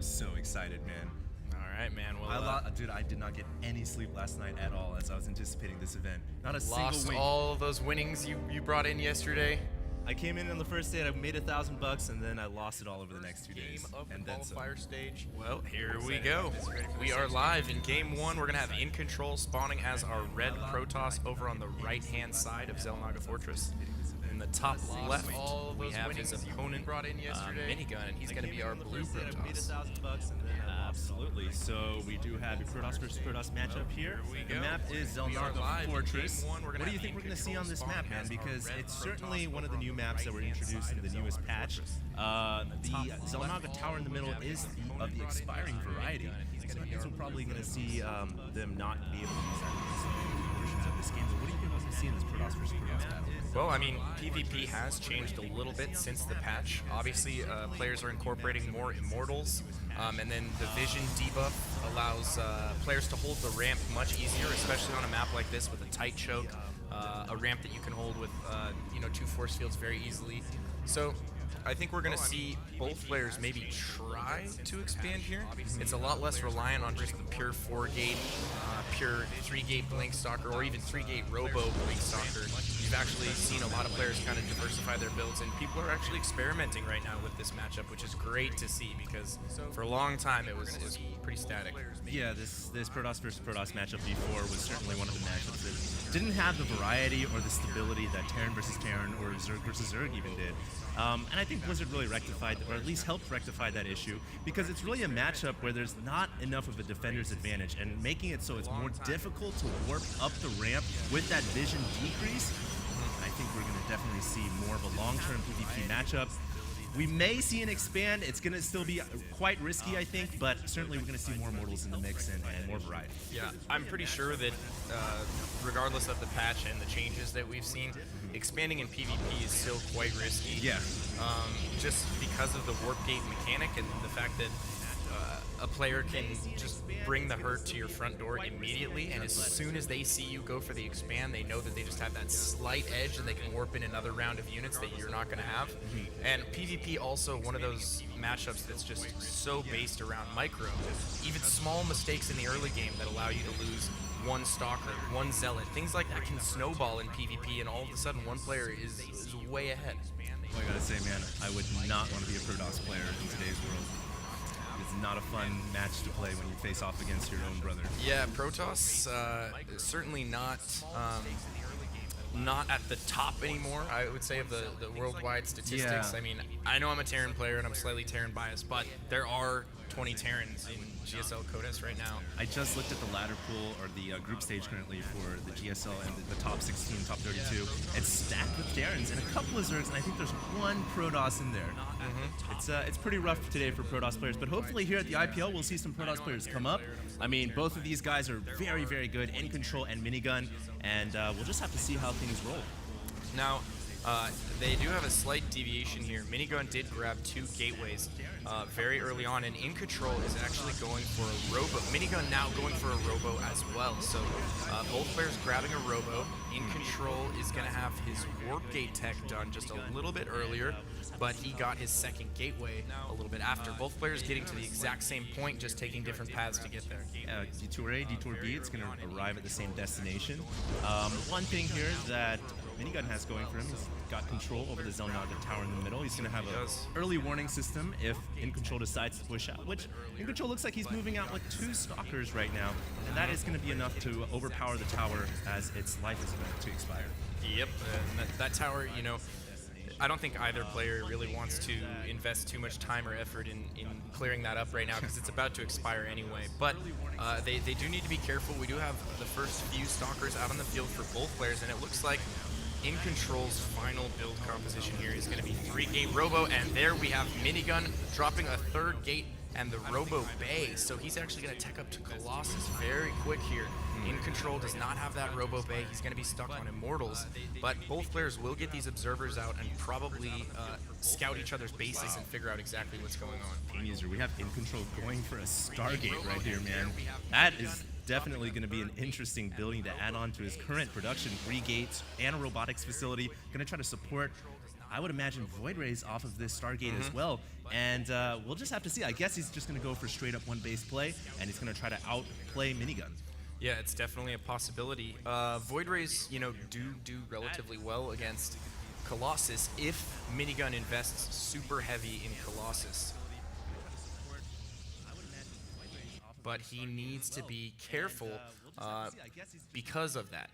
so excited, man. All right, man. Well, Dude, I did not get any sleep last night at all as I was anticipating this event. Not a single lost wink. all those winnings you brought in yesterday. I came in on the first day and I made $1,000, and then I lost it all over the next 2 days. Game of the And then some. qualifier stage. Well, here we go. We are live in game one. We're gonna have iNcontroL spawning as our red Protoss over on the right-hand side of Zelnaga Fortress. In the top left, we have his opponent brought in yesterday, Minigun, and he's gonna be our blue Protoss. Absolutely. So we do have a Protoss versus Protoss matchup here. The map is Zelnaga Fortress. What do you think we're going to see on this map, man? Because it's certainly one of the new maps that were introduced in the newest patch. The Zelnaga Tower in the middle is of the expiring variety. So I guess we're probably going to see them not be able to use that in some portions of this game. But what do you think we're going to see in this Protoss versus Protoss battle? Well, I mean, PvP has changed a little bit since the patch. Obviously, players are incorporating more immortals, and then the vision debuff allows players to hold the ramp much easier, especially on a map like this with a tight choke, a ramp that you can hold with 2 force fields very easily. So I think we're going to see both players maybe try to expand here. It's a lot less reliant on just the pure 4-gate, pure 3-gate Blink Stalker, or even 3-gate Robo Blink Stalker. You've actually seen a lot of players kind of diversify their builds, and people are actually experimenting right now with this matchup, which is great to see because for a long time it was pretty static. Yeah, this Protoss versus Protoss matchup before was certainly one of the matchups that didn't have the variety or the stability that Terran versus Terran or Zerg versus Zerg even did. And I think Blizzard really rectified, or at least helped rectify that issue, because it's really a matchup where there's not enough of a defender's advantage, and making it so it's more difficult to warp up the ramp with that vision decrease. I think we're going to definitely see more of a long-term PvP matchup. We may see an expand. It's going to still be quite risky, I think, but certainly we're going to see more mortals in the mix and more variety. Yeah, I'm pretty sure that regardless of the patch and the changes that we've seen, expanding in PvP is still quite risky. Yeah. Just because of the warp gate mechanic and the fact that a player can just bring the hurt to your front door immediately, and as soon as they see you go for the expand, they know that they just have that slight edge and they can warp in another round of units that you're not going to have. And PvP also one of those matchups that's just so based around micro. Even small mistakes in the early game that allow you to lose one Stalker, one Zealot, things like that can snowball in PvP, and all of a sudden one player is way ahead. Well, I gotta say, man, I would not want to be a Protoss player in today's world. It's not a fun match to play when you face off against your own brother. Yeah, Protoss certainly not at the top anymore, I would say, of the worldwide statistics. Yeah. I mean, I know I'm a Terran player and I'm slightly Terran biased, but there are 20 Terrans in GSL Codas right now. I just looked at the ladder pool, or the group stage currently for the GSL and the top 16, top 32. It's stacked with Terrans and a couple of Zergs, and I think there's one Protoss in there. It's pretty rough today for Protoss players, but hopefully here at the IPL we'll see some Protoss players come up. I mean, both of these guys are very, very good, iNcontroL and Minigun, and we'll just have to see how things roll. Now, they do have a slight deviation here. Minigun did grab 2 gateways very early on, and iNcontroL is actually going for a Robo. Minigun now going for a Robo as well. So both players grabbing a Robo. iNcontroL is going to have his Warp Gate tech done just a little bit earlier, but he got his second gateway a little bit after. Both players getting to the exact same point, just taking different paths to get there. Detour A, Detour B, it's going to arrive at the same destination. One thing here that Minigun has going for him, he's got control over the Zelnaga Tower in the middle. He's going to have an early warning system if iNcontroL decides to push out, which iNcontroL looks like he's moving out with 2 Stalkers right now, and that is going to be enough to overpower the tower as its life is about to expire. Yep, and that tower, I don't think either player really wants to invest too much time or effort in clearing that up right now because it's about to expire anyway. But they do need to be careful. We do have the first few Stalkers out on the field for both players, and it looks like iNcontrol's final build composition here is going to be 3-gate Robo, and there we have Minigun dropping a 3rd gate and the Robo Bay. So he's actually going to tech up to Colossus very quick here. iNcontroL does not have that Robo Bay. He's going to be stuck on Immortals, but both players will get these observers out and probably scout each other's bases and figure out exactly what's going on. Game user, we have iNcontroL going for a Stargate right here, man. That is definitely going to be an interesting building to add on to his current production. 3 gates and a robotics facility. Going to try to support I would imagine Void Rays off of this Stargate as well. And we'll just have to see. I guess he's just going to go for straight up one base play, and he's going to try to outplay Minigun. Yeah, it's definitely a possibility. Void Rays, you know, do relatively well against Colossus if Minigun invests super heavy in Colossus. But he needs to be careful because of that.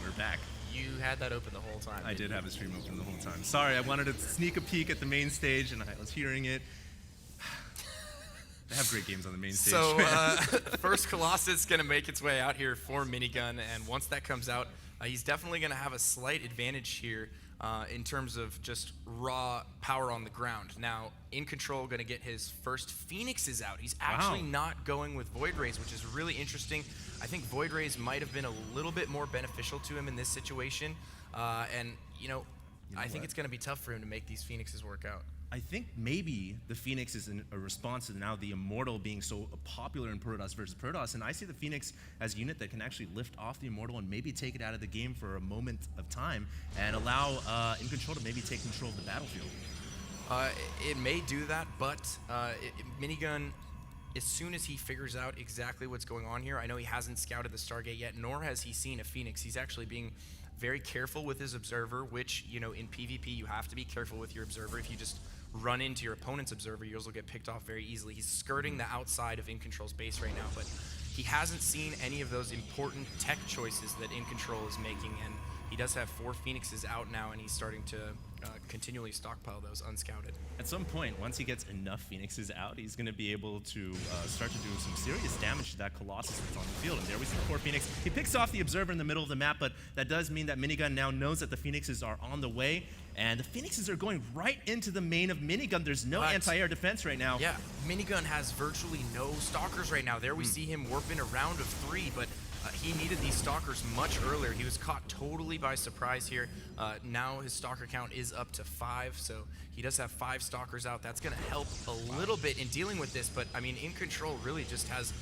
We're back. You had that open the whole time. I did have the stream open the whole time. Sorry, I wanted to sneak a peek at the main stage, and I was hearing it. They have great games on the main stage. So first Colossus going to make its way out here for Minigun, and once that comes out, he's definitely going to have a slight advantage here in terms of just raw power on the ground. Now, iNcontroL going to get his first Phoenixes out. He's actually not going with Void Rays, which is really interesting. I think Void Rays might have been a little bit more beneficial to him in this situation, and I think it's going to be tough for him to make these Phoenixes work out. I think maybe the Phoenix is a response to now the Immortal being so popular in Protoss versus Protoss, and I see the Phoenix as a unit that can actually lift off the Immortal and maybe take it out of the game for a moment of time and allow iNcontroL to maybe take control of the battlefield. It may do that, but Minigun, as soon as he figures out exactly what's going on here, I know he hasn't scouted the Stargate yet, nor has he seen a Phoenix. He's actually being very careful with his observer, which, in PvP, you have to be careful with your observer. If you just run into your opponent's observer, yours will get picked off very easily. He's skirting the outside of iNcontrol's base right now, but he hasn't seen any of those important tech choices that iNcontroL is making, and he does have 4 Phoenixes out now, and he's starting to continually stockpile those unscouted. At some point, once he gets enough Phoenixes out, he's going to be able to start to do some serious damage to that Colossus that's on the field. And there we see the 4 Phoenix. He picks off the Observer in the middle of the map, but that does mean that Minigun now knows that the Phoenixes are on the way. And the Phoenixes are going right into the main of Minigun. There's no anti-air defense right now. Yeah, Minigun has virtually no Stalkers right now. There we see him warp in a round of 3, but he needed these Stalkers much earlier. He was caught totally by surprise here. Now his Stalker count is up to 5, so he does have 5 Stalkers out. That's going to help a little bit in dealing with this, but I mean, iNcontroL really just has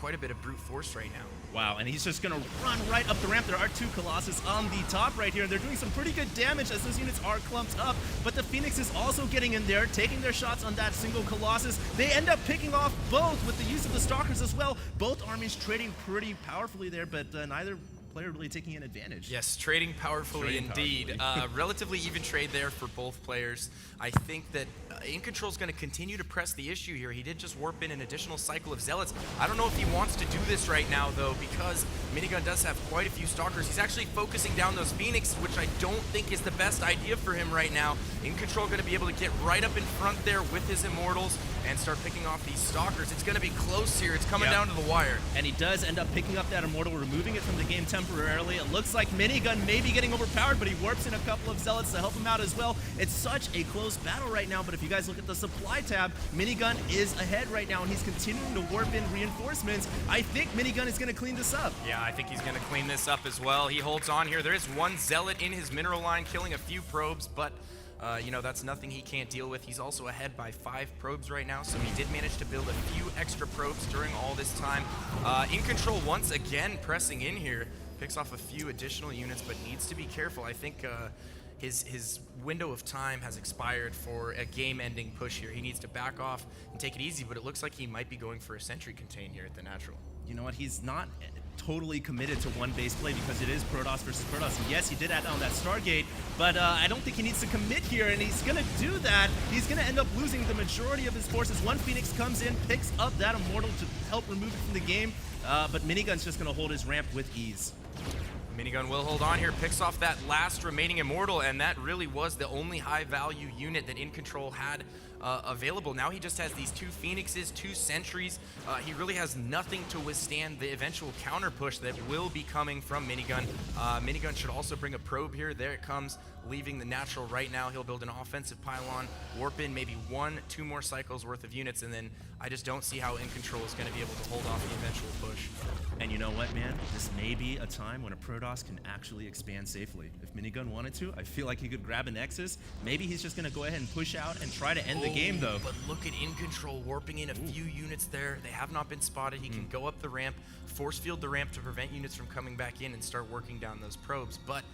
quite a bit of brute force right now. Wow, and he's just going to run right up the ramp. There are 2 Colossus on the top right here, and they're doing some pretty good damage as those units are clumped up, but the Phoenix is also getting in there, taking their shots on that single Colossus. They end up picking off both with the use of the Stalkers as well. Both armies trading pretty powerfully there, but neither player really taking an advantage. Yes, trading powerfully indeed. Relatively even trade there for both players. I think that iNcontroL is going to continue to press the issue here. He did just warp in an additional cycle of Zealots. I don't know if he wants to do this right now, though, because Minigun does have quite a few Stalkers. He's actually focusing down those Phoenix, which I don't think is the best idea for him right now. iNcontroL going to be able to get right up in front there with his Immortals and start picking off these Stalkers. It's going to be close here. It's coming down to the wire. And he does end up picking up that Immortal, removing it from the game temporarily. It looks like Minigun may be getting overpowered, but he warps in a couple of Zealots to help him out as well. It's such a close battle right now, but if you guys look at the supply tab, Minigun is ahead right now, and he's continuing to warp in reinforcements. I think Minigun is going to clean this up. Yeah, I think he's going to clean this up as well. He holds on here. There is 1 Zealot in his mineral line, killing a few probes, but that's nothing he can't deal with. He's also ahead by 5 probes right now, so he did manage to build a few extra probes during all this time. iNcontroL once again pressing in here, picks off a few additional units, but needs to be careful. I think his window of time has expired for a game-ending push here. He needs to back off and take it easy, but it looks like he might be going for a sentry contain here at the natural. You know what? He's not totally committed to one base play because it is Protoss versus Protoss. And yes, he did add on that Stargate, but I don't think he needs to commit here, and he's going to do that. He's going to end up losing the majority of his forces. 1 Phoenix comes in, picks up that Immortal to help remove it from the game, but Minigun's just going to hold his ramp with ease. Minigun will hold on here, picks off that last remaining Immortal, and that really was the only high-value unit that iNcontroL had available. Now he just has these 2 Phoenixes, 2 Sentries. He really has nothing to withstand the eventual counter push that will be coming from Minigun. Minigun should also bring a probe here. There it comes, leaving the natural right now. He'll build an offensive pylon, warp in maybe 1-2 more cycles worth of units, and then I just don't see how iNcontroL is going to be able to hold off the eventual push. And you know what, man? This may be a time when a Protoss can actually expand safely. If Minigun wanted to, I feel like he could grab a Nexus. Maybe he's just going to go ahead and push out and try to end the game, though. But look at iNcontroL warping in a few units there. They have not been spotted. He can go up the ramp, force field the ramp to prevent units from coming back in and start working down those probes. But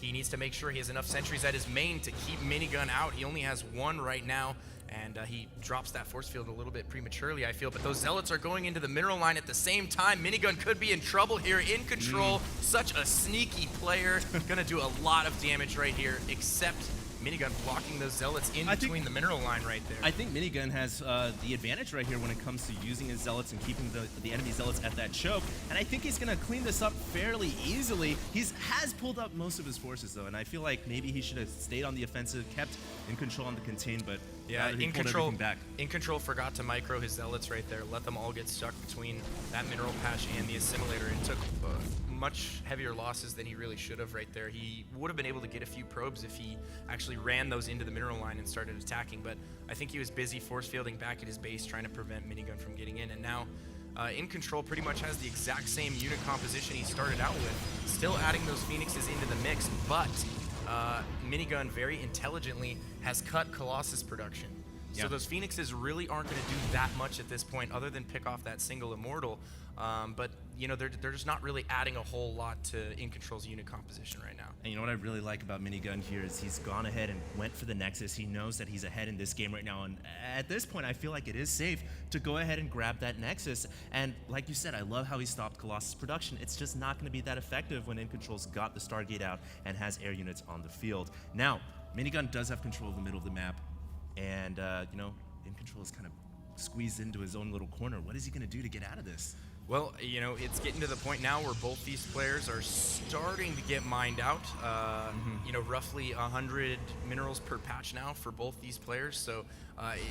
He needs to make sure he has enough sentries at his main to keep Minigun out. He only has one right now, and he drops that force field a little bit prematurely, I feel. But those Zealots are going into the mineral line at the same time. Minigun could be in trouble here. iNcontroL, such a sneaky player. Gonna do a lot of damage right here, except Minigun blocking those Zealots in between the mineral line right there. I think Minigun has the advantage right here when it comes to using his Zealots and keeping the enemy Zealots at that choke, and I think he's going to clean this up fairly easily. He has pulled up most of his forces, though, and I feel like maybe he should have stayed on the offensive, kept iNcontroL on the contain, but yeah, iNcontroL forgot to micro his Zealots right there, let them all get stuck between that mineral patch and the assimilator, and took much heavier losses than he really should have right there. He would have been able to get a few probes if he actually ran those into the mineral line and started attacking, but I think he was busy force fielding back at his base trying to prevent Minigun from getting in, and now iNcontroL pretty much has the exact same unit composition he started out with, still adding those Phoenixes into the mix, but Minigun very intelligently has cut Colossus production. Yeah. So those Phoenixes really aren't going to do that much at this point other than pick off that single Immortal. But, you know, they're just not really adding a whole lot to iNcontroL's unit composition right now. And you know what I really like about Minigun here is he's gone ahead and went for the Nexus. He knows that he's ahead in this game right now. And at this point, I feel like it is safe to go ahead and grab that Nexus. And like you said, I love how he stopped Colossus production. It's just not going to be that effective when iNcontroL's got the Stargate out and has air units on the field. Now, Minigun does have control of the middle of the map. And, you know, iNcontroL is kind of squeezed into his own little corner. What is he going to do to get out of this? Well, you know, it's getting to the point now where both these players are starting to get mined out. You know, roughly 100 minerals per patch now for both these players. So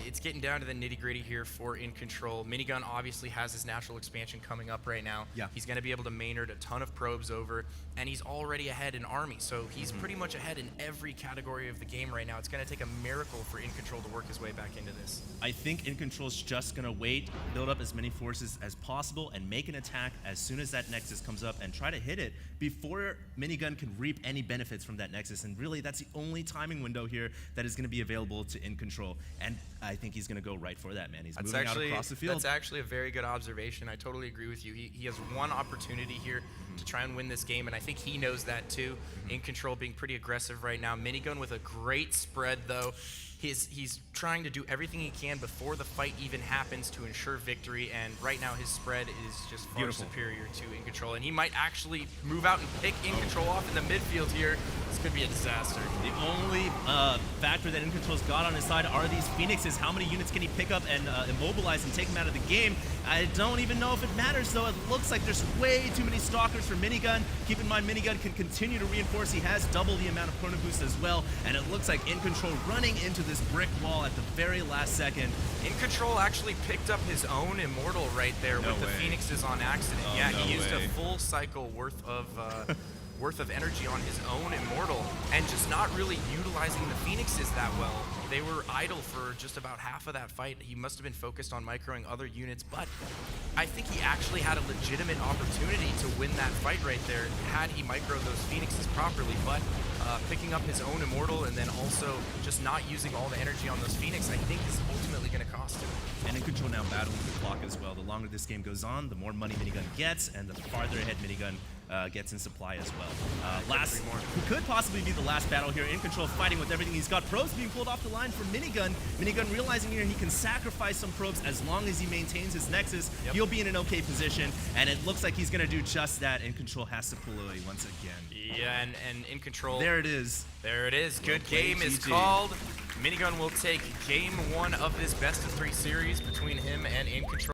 it's getting down to the nitty-gritty here for iNcontroL. Minigun obviously has his natural expansion coming up right now. Yeah. He's going to be able to Maynard a ton of probes over, and he's already ahead in army. So he's pretty much ahead in every category of the game right now. It's going to take a miracle for iNcontroL to work his way back into this. I think iNcontroL's just going to wait, build up as many forces as possible, and make an attack as soon as that Nexus comes up and try to hit it before Minigun can reap any benefits from that Nexus. And really, that's the only timing window here that is going to be available to iNcontroL. And I think he's going to go right for that, man. He's moving out across the field. That's actually a very good observation. I totally agree with you. He has one opportunity here to try and win this game, and I think he knows that too. iNcontroL being pretty aggressive right now. Minigun with a great spread, though. He's trying to do everything he can before the fight even happens to ensure victory, and right now his spread is just far superior to iNcontroL, and he might actually move out and pick iNcontroL off in the midfield here. This could be a disaster. The only factor that iNcontroL's got on his side are these Phoenixes. How many units can he pick up and immobilize and take him out of the game? I don't even know if it matters, though. It looks like there's way too many Stalkers for Minigun. Keep in mind, Minigun can continue to reinforce. He has double the amount of Chrono Boost as well, and it looks like iNcontroL running into this brick wall at the very last second. iNcontroL actually picked up his own Immortal right there with the Phoenixes on accident. Yeah, he used a full cycle worth of energy on his own Immortal and just not really utilizing the Phoenixes that well. They were idle for just about half of that fight. He must have been focused on microing other units, but I think he actually had a legitimate opportunity to win that fight right there had he microed those Phoenixes properly, but picking up his own Immortal and then also just not using all the energy on those Phoenix, I think is ultimately going to cost him. And iNcontroL now battling the clock as well. The longer this game goes on, the more money Minigun gets, and the farther ahead Minigun gets in supply as well. Who could possibly be the last battle here. iNcontroL fighting with everything he's got. Probes being pulled off the line for Minigun. Minigun realizing here he can sacrifice some probes as long as he maintains his Nexus. He'll be in an okay position, and it looks like he's going to do just that. iNcontroL has to pull away once again. Yeah, and iNcontroL. There it is. There it is. Good game is called. Minigun will take game 1 of this best of 3 series between him and iNcontroL.